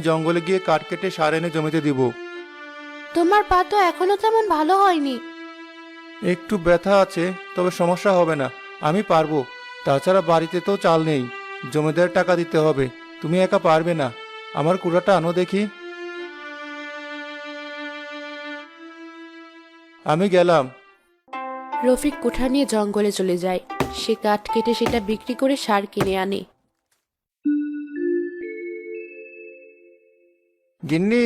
জঙ্গলে গিয়ে কাঠ কেটে সার এনে জমিতে দিব। তোমার পা তো এখনো তেমন ভালো হয়নি। একটু ব্যথা আছে, তবে সমস্যা হবে না, আমি পারবো। তাছাড়া বাড়িতে তো চাল নেই, জমিদার টাকা দিতে হবে। তুমি একা পারবে না। আমার কুড়াটা আনো দেখি। আমি গেলাম। রফিক কুঠা নিয়ে জঙ্গলে চলে যায়। সে কাঠ কেটে সেটা বিক্রি করে সার কিনে আনে। গিন্নি,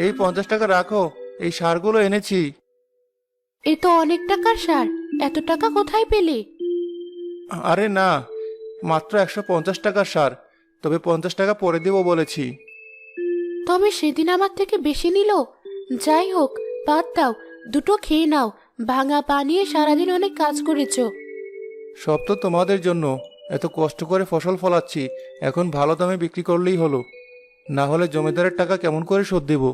এই 50 টাকা রাখো, এই সারগুলো এনেছি। এ তো অনেক টাকার সার, এত টাকা কোথায় পেলে? আরে না, মাত্র 150 টাকার সার, তবে 50 টাকা পরে দেবো বলেছি। তবে সেদিন আমার থেকে বেশি নিল। যাই হোক, বাদ দাও, দুটো খেয়ে নাও। ভাঙা পা নিয়ে সারাদিন অনেক কাজ করেছো। সব তো তোমাদের জন্য, এত কষ্ট করে ফসল ফলাচ্ছি, এখন ভালো দামে বিক্রি করলেই হলো। না হলে জমিদারের টাকা কেমন করে শোধ দেব?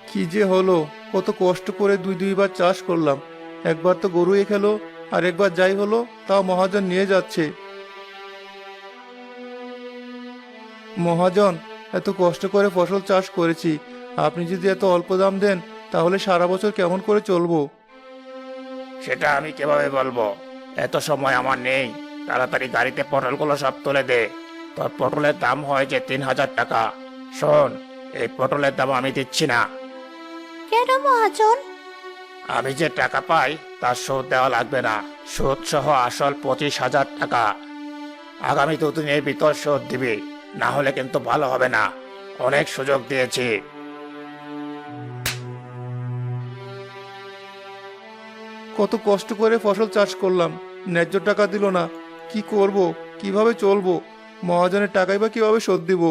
কি যে হলো, কত কষ্ট করে দুইবার চাষ করলাম। একবার তো গরু খেলো, আর একবার যাই হলো তাও মহাজন নিয়ে যাচ্ছে। মহাজন, এত কষ্ট করে ফসল চাষ করেছি, আপনি যদি এত অল্প দাম দেন তাহলে সারা বছর কেমন করে চলবো? সেটা আমি কিভাবে বলবো? এত সময় আমার নেই। তাড়াতাড়ি গাড়িতে পটলগুলো সব তুলে দে। তোর পটলের দাম হয়েছে 3,000 টাকা। শোন, এই পটলের দাম আমি দিচ্ছি না। কেন মহাজন? আমি যে টাকা পাই তার সুদ দেওয়া লাগবে না। সুদ সহ আসল 25,000 টাকা। আগামী দুদিনের ভিতর সুদ দিবি, না হলে কিন্তু ভালো হবে না। অনেক সুযোগ দিয়েছি। কত কষ্ট করে ফসল চাষ করলাম, ন্যায্য টাকা দিল না। কি করব, কিভাবে চলবো? মহাজনের টাকাই বা কিভাবে শোধ দিব?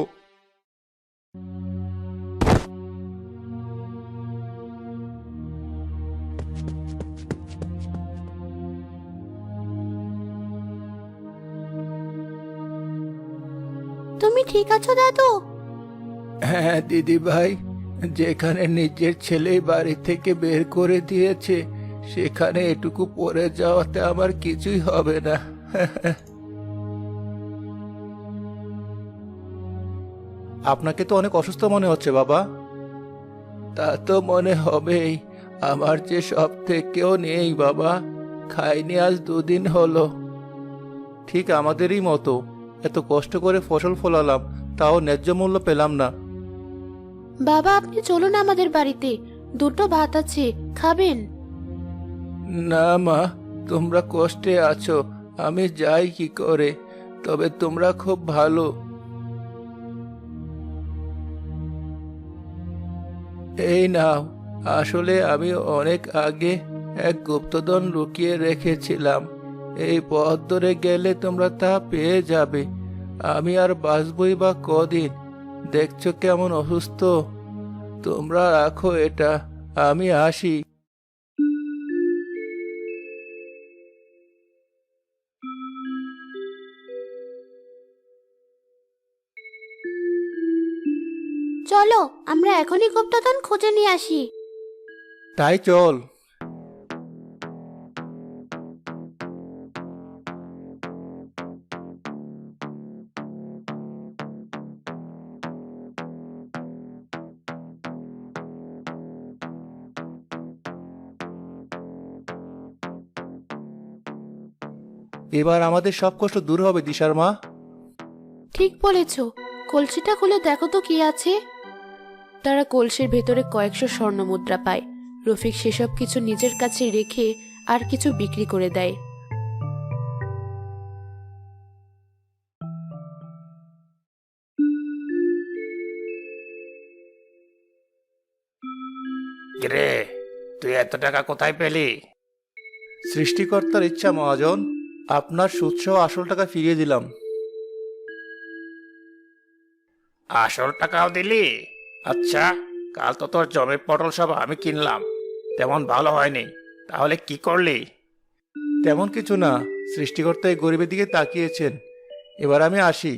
তুমি ঠিক আছো দাদু? হ্যাঁ দিদি ভাই, যেখানে নিজের ছেলে বাড়ি থেকে বের করে দিয়েছে সেখানে এটুকু পড়ে যাওয়াতে আমার কিছুই হবে না। আপনাকে তো অনেক অসুস্থ মনে হচ্ছে বাবা। তা তো মনে হবেই, আমার যে সব থেকেও নেই বাবা, খাইনি আজ 2 দিন হলো। ঠিক আমাদেরই মতো, এত কষ্ট করে ফসল ফলালাম, তাও ন্যায্য মূল্য পেলাম না। বাবা, আপনি চলুন আমাদের বাড়িতে, দুটো ভাত আছে, খাবেন? না মা, তোমরা কষ্টে আছো, আমি যাই কি করে? তবে তোমরা খুব ভালো। এই নাও, আসলে আমি অনেক আগে এক গুপ্তধন লুকিয়ে রেখেছিলাম। এই পথ ধরে গেলে তোমরা তা পেয়ে যাবে। আমি আর বাঁচবই বা কদিন? দেখছো কেমন অসুস্থ। তোমরা রাখো এটা, আমি আসি। চলো, আমরা এখনই গুপ্তধন খুঁজে নিয়ে আসি। তাই চল। এবার আমাদের সব কষ্ট দূর হবে দিশার মা। ঠিক বলেছ। কলসিটা খুলে দেখো তো কি আছে। তারা কলসির ভেতরে কয়েকশো স্বর্ণ মুদ্রা পায়। রফিক সেসব কিছু নিজের কাছে রেখে আর কিছু বিক্রি করে দেয়। কিরে, তুই এত টাকা কোথায় পেলি? সৃষ্টিকর্তার ইচ্ছা মহাজন, আপনার সুদসহ আসল টাকা ফিরিয়ে দিলাম। আসল টাকাও দিলি? আচ্ছা, কাল তো তোর জমির পটল সব আমি কিনলাম, তেমন ভালো হয়নি। তাহলে কি করলি? তেমন কিছু না, সৃষ্টিকর্তা এই গরিবের দিকে তাকিয়েছেন। এবার আমি আসি।